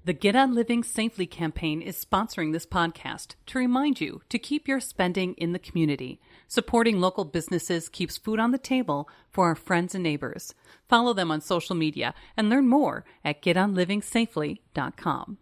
The Get On Living Safely campaign is sponsoring this podcast to remind you to keep your spending in the community. Supporting local businesses keeps food on the table for our friends and neighbors. Follow them on social media and learn more at getonlivingsafely.com.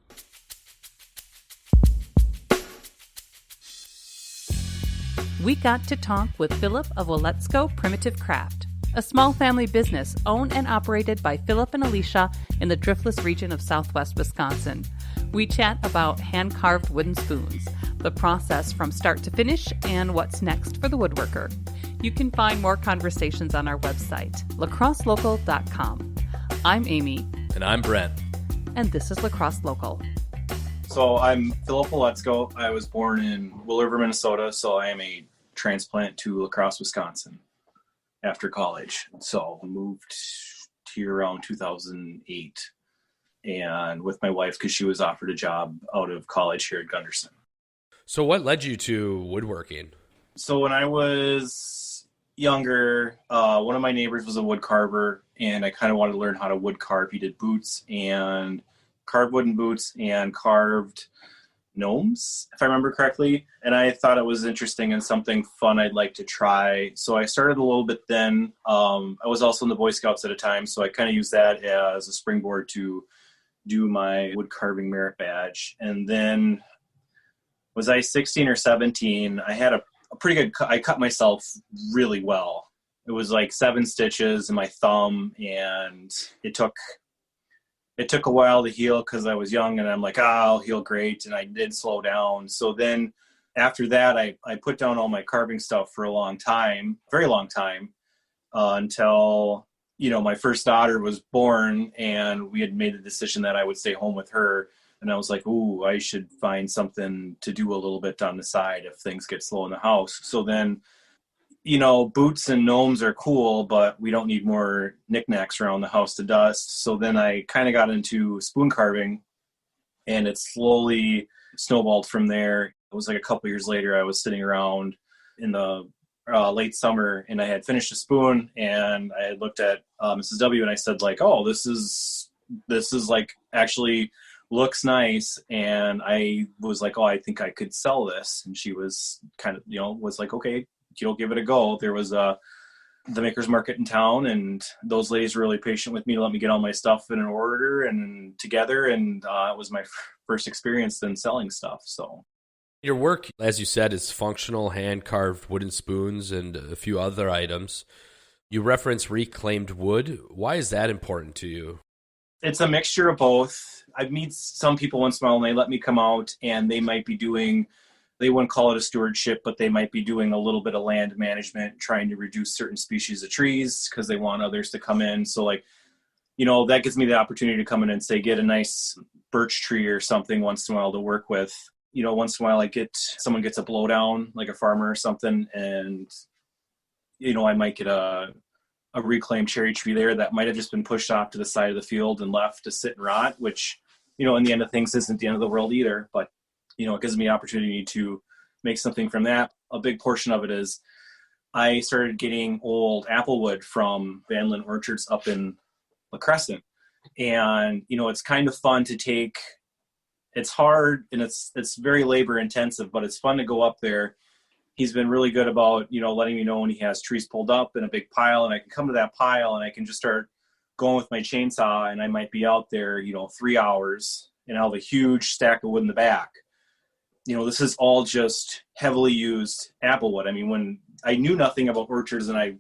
We got to talk with Philip of Waletzko Primitive Craft, a small family business owned and operated by Philip and Alicia in the Driftless region of southwest Wisconsin. We chat about hand-carved wooden spoons, the process from start to finish, and what's next for the woodworker. You can find more conversations on our website, lacrosselocal.com. I'm Amy. And I'm Brent. And this is Lacrosse Local. So I'm Philip Waletzko. I was born in Will River, Minnesota, so I am a transplant to La Crosse, Wisconsin after college. So I moved here around 2008 and with my wife because she was offered a job out of college here at Gunderson. So what led you to woodworking? So when I was younger, one of my neighbors was a wood carver and I kind of wanted to learn how to wood carve. He did boots and carved wooden boots and carved gnomes, if I remember correctly. And I thought it was interesting and something fun I'd like to try. So I started a little bit then. I was also in the Boy Scouts at a time, so I kind of used that as a springboard to do my wood carving merit badge. And then was I 16 or 17? I had a pretty good cut. I cut myself really well. It was like 7 stitches in my thumb, and it took a while to heal because I was young and I'm like, I'll heal great. And I did slow down. So then after that, I put down all my carving stuff for a long time, very long time, until, my first daughter was born and we had made the decision that I would stay home with her. And I was like, ooh, I should find something to do a little bit on the side if things get slow in the house. So then, boots and gnomes are cool, but we don't need more knickknacks around the house to dust. So then I kind of got into spoon carving, and it slowly snowballed from there. It was like a couple years later, I was sitting around in the late summer, and I had finished a spoon, and I had looked at Mrs. W, and I said, like, oh, this is like actually looks nice. And I was like, oh, I think I could sell this. And she was kind of, was like, okay, give it a go. There was the maker's market in town, and those ladies were really patient with me to let me get all my stuff in an order and together. And it was my first experience in selling stuff. So your work, as you said, is functional hand-carved wooden spoons and a few other items. You reference reclaimed wood. Why is that important to you? It's a mixture of both. I meet some people once in a while, and they let me come out, and they might be doing, they wouldn't call it a stewardship, but they might be doing a little bit of land management, trying to reduce certain species of trees because they want others to come in. So that gives me the opportunity to come in and say, get a nice birch tree or something once in a while to work with. Once in a while someone gets a blowdown, like a farmer or something. And, I might get a reclaimed cherry tree there that might have just been pushed off to the side of the field and left to sit and rot, which, in the end of things isn't the end of the world either. But it gives me the opportunity to make something from that. A big portion of it is I started getting old apple wood from Van Linn Orchards up in La Crescent. And, it's kind of fun to take. It's hard and it's very labor intensive, but it's fun to go up there. He's been really good about, letting me know when he has trees pulled up in a big pile, and I can come to that pile and I can just start going with my chainsaw, and I might be out there, 3 hours, and I'll have a huge stack of wood in the back. This is all just heavily used apple wood. I mean, when I knew nothing about orchards, and I've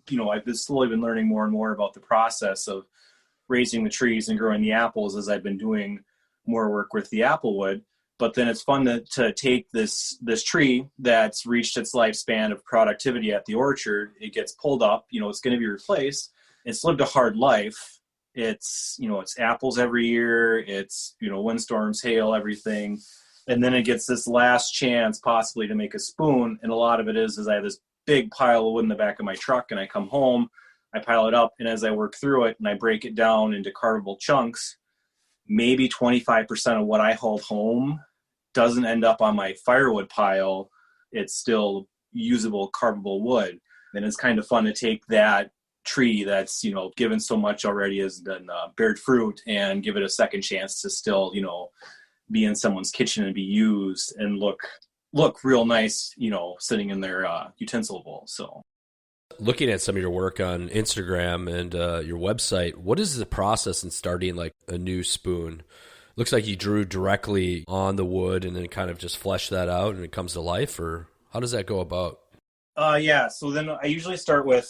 slowly been learning more and more about the process of raising the trees and growing the apples as I've been doing more work with the apple wood. But then it's fun to take this tree that's reached its lifespan of productivity at the orchard. It gets pulled up, it's going to be replaced. It's lived a hard life. It's, it's apples every year. It's, windstorms, hail, everything. And then it gets this last chance possibly to make a spoon. And a lot of it is I have this big pile of wood in the back of my truck, and I come home, I pile it up. And as I work through it and I break it down into carvable chunks, maybe 25% of what I hauled home doesn't end up on my firewood pile. It's still usable, carvable wood. And it's kind of fun to take that tree that's, given so much already has been bared fruit, and give it a second chance to still, be in someone's kitchen and be used and look real nice, sitting in their utensil bowl. So looking at some of your work on Instagram and your website, what is the process in starting like a new spoon? Looks like you drew directly on the wood and then kind of just flesh that out and it comes to life, or how does that go about? Yeah. So then I usually start with,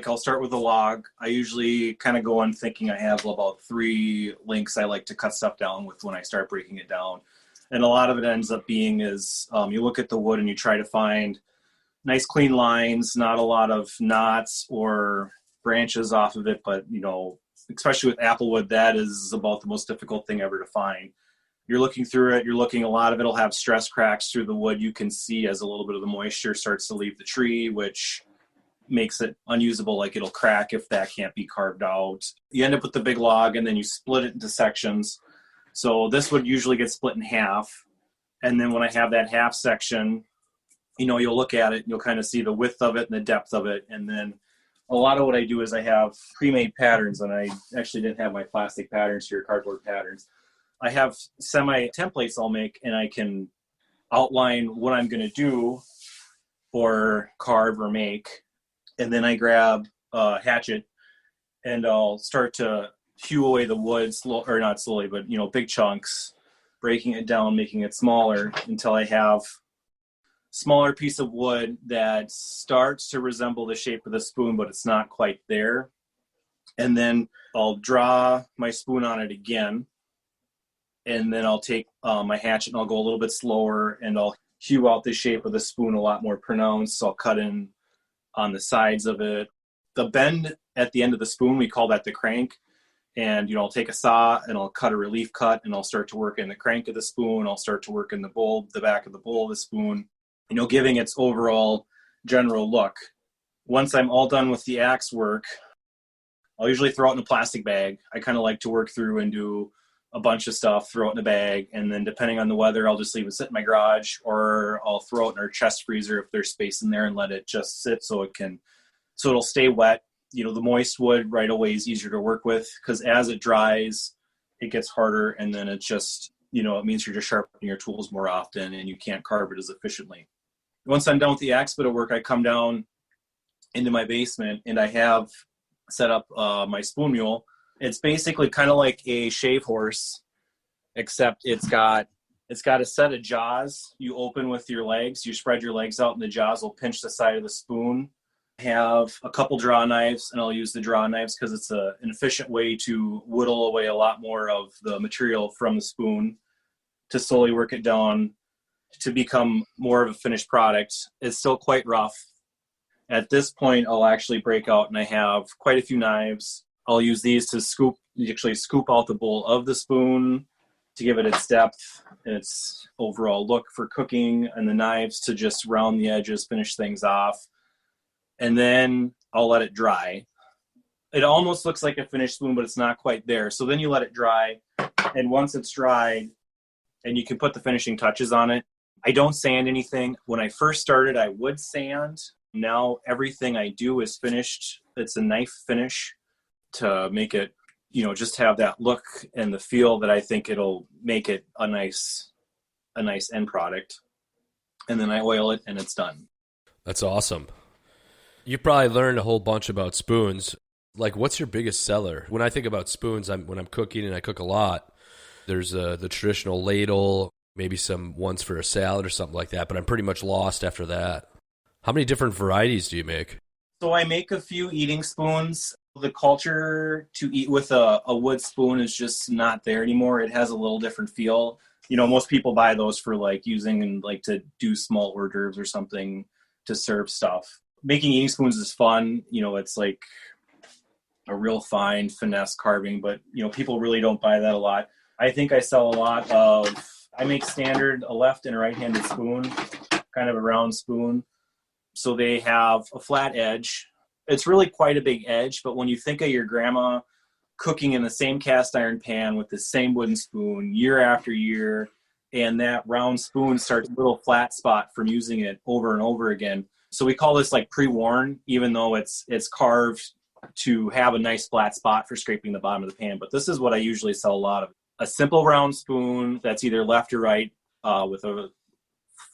I'll start with a log. I usually kind of go on thinking I have about 3 links I like to cut stuff down with when I start breaking it down. And a lot of it ends up being is you look at the wood and you try to find nice clean lines, not a lot of knots or branches off of it. But, especially with applewood, that is about the most difficult thing ever to find. You're looking through it, a lot of it will have stress cracks through the wood. You can see as a little bit of the moisture starts to leave the tree, which makes it unusable, like it'll crack if that can't be carved out. You end up with the big log and then you split it into sections. So this would usually get split in half. And then when I have that half section, you'll look at it and you'll kind of see the width of it and the depth of it. And then a lot of what I do is I have pre-made patterns, and I actually didn't have my plastic patterns here, cardboard patterns. I have semi-templates I'll make, and I can outline what I'm going to do or carve or make. And then I grab a hatchet and I'll start to hew away the wood, not slowly, but, big chunks, breaking it down, making it smaller until I have smaller piece of wood that starts to resemble the shape of the spoon, but it's not quite there. And then I'll draw my spoon on it again. And then I'll take my hatchet and I'll go a little bit slower and I'll hew out the shape of the spoon a lot more pronounced. So I'll cut in on the sides of it. The bend at the end of the spoon, we call that the crank. And, I'll take a saw and I'll cut a relief cut and I'll start to work in the crank of the spoon. I'll start to work in the back of the bowl of the spoon, giving its overall general look. Once I'm all done with the axe work, I'll usually throw it in a plastic bag. I kind of like to work through and do a bunch of stuff, throw it in a bag, and then depending on the weather, I'll just leave it sit in my garage, or I'll throw it in our chest freezer if there's space in there and let it just sit so it'll stay wet. The moist wood right away is easier to work with because as it dries, it gets harder, and then it just, it means you're just sharpening your tools more often and you can't carve it as efficiently. Once I'm done with the axe bit of work, I come down into my basement and I have set up my spoon mule. It's basically kind of like a shave horse, except it's got a set of jaws. You open with your legs, you spread your legs out, and the jaws will pinch the side of the spoon. I have a couple draw knives, and I'll use the draw knives because it's an efficient way to whittle away a lot more of the material from the spoon to slowly work it down to become more of a finished product. It's still quite rough. At this point, I'll actually break out, and I have quite a few knives. I'll use these to scoop out the bowl of the spoon to give it its depth and its overall look for cooking, and the knives to just round the edges, finish things off. And then I'll let it dry. It almost looks like a finished spoon, but it's not quite there. So then you let it dry, and once it's dried, and you can put the finishing touches on it. I don't sand anything. When I first started, I would sand. Now everything I do is finished. It's a knife finish to make it, just have that look and the feel that I think it'll make it a nice end product. And then I oil it and it's done. That's awesome. You probably learned a whole bunch about spoons. Like, what's your biggest seller? When I think about spoons, when I'm cooking, and I cook a lot, there's the traditional ladle, maybe some ones for a salad or something like that, but I'm pretty much lost after that. How many different varieties do you make? So I make a few eating spoons. The culture to eat with a wood spoon is just not there anymore. It has a little different feel. Most people buy those for using and to do small hors d'oeuvres or something to serve stuff. Making eating spoons is fun. It's like a real fine finesse carving, but people really don't buy that a lot. I think I sell a lot of, I make standard a left and a right-handed spoon, kind of a round spoon. So they have a flat edge. It's really quite a big edge, but when you think of your grandma cooking in the same cast iron pan with the same wooden spoon year after year, and that round spoon starts a little flat spot from using it over and over again. So we call this pre-worn, even though it's carved to have a nice flat spot for scraping the bottom of the pan. But this is what I usually sell a lot of. A simple round spoon that's either left or right with a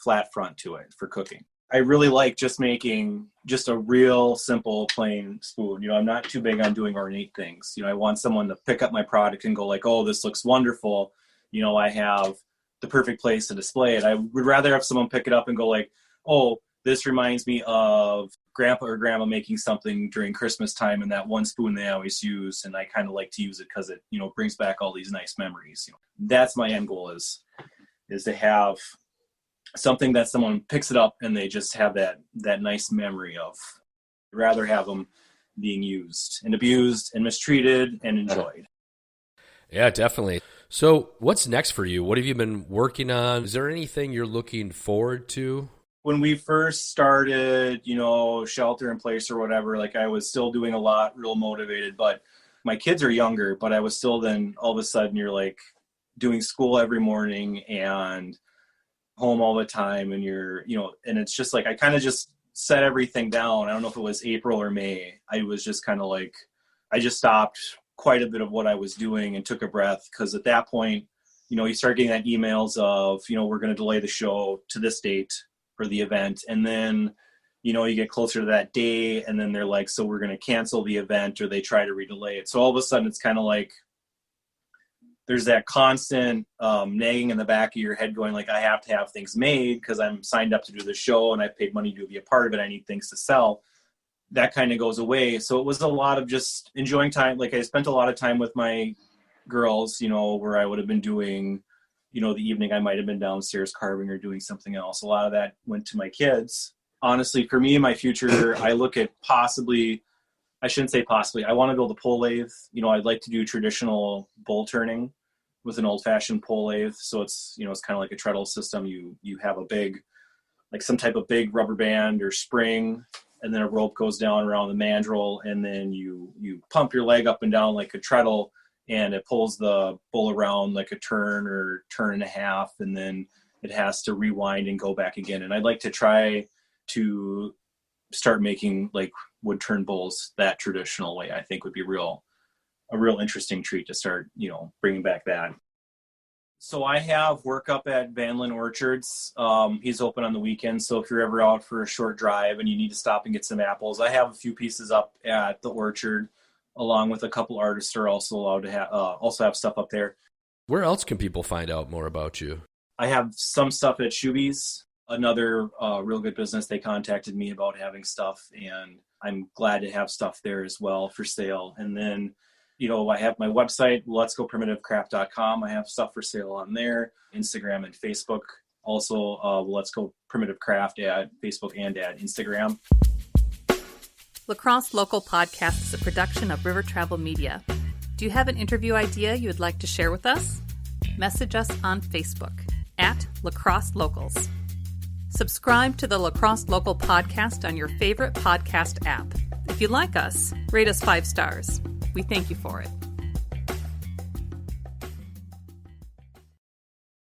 flat front to it for cooking. I really like just making just a real simple plain spoon. I'm not too big on doing ornate things. I want someone to pick up my product and go like, oh, this looks wonderful. I have the perfect place to display it. I would rather have someone pick it up and go like, oh, this reminds me of grandpa or grandma making something during Christmas time and that one spoon they always use. And I kind of like to use it because it, brings back all these nice memories. That's my end goal is to have something that someone picks it up and they just have that nice memory of. I'd rather have them being used and abused and mistreated and enjoyed. Yeah, definitely. So what's next for you? What have you been working on? Is there anything you're looking forward to? When we first started, shelter in place or whatever, like I was still doing a lot, real motivated, but my kids are younger, but I was still then all of a sudden you're like doing school every morning and home all the time. And you're, and it's just like, I kind of just set everything down. I don't know if it was April or May. I was just kind of like, I just stopped quite a bit of what I was doing and took a breath. Cause at that point, you start getting that emails of, we're going to delay the show to this date for the event. And then, you get closer to that day and then they're like, so we're going to cancel the event, or they try to redelay it. So all of a sudden it's kind of like, there's that constant nagging in the back of your head going like, I have to have things made because I'm signed up to do the show and I paid money to be a part of it. I need things to sell. That kind of goes away. So it was a lot of just enjoying time. Like I spent a lot of time with my girls, where I would have been doing, the evening I might have been downstairs carving or doing something else. A lot of that went to my kids. Honestly, for me in my future, I look at I shouldn't say possibly, I want to build a pole lathe. I'd like to do traditional bowl turning with an old fashioned pole lathe. So it's, it's kind of like a treadle system. You have a big, like some type of big rubber band or spring, and then a rope goes down around the mandrel, and then you pump your leg up and down like a treadle, and it pulls the bowl around like a turn or turn and a half, and then it has to rewind and go back again. And I'd like to try to start making like wood turn bowls that traditional way. I think would be a real interesting treat to start, bringing back that. So I have work up at Van Linn Orchards. He's open on the weekends. So if you're ever out for a short drive and you need to stop and get some apples, I have a few pieces up at the orchard, along with a couple artists are also allowed to have stuff up there. Where else can people find out more about you? I have some stuff at Shuby's, another real good business. They contacted me about having stuff, and I'm glad to have stuff there as well for sale. And then, I have my website, WaletzkoPrimitiveCraft.com. I have stuff for sale on there, Instagram and Facebook. Also, Waletzko Primitive Craft at Facebook and at Instagram. Lacrosse Local Podcast is a production of River Travel Media. Do you have an interview idea you would like to share with us? Message us on Facebook at Lacrosse Locals. Subscribe to the Lacrosse Local Podcast on your favorite podcast app. If you like us, rate us 5 stars. We thank you for it.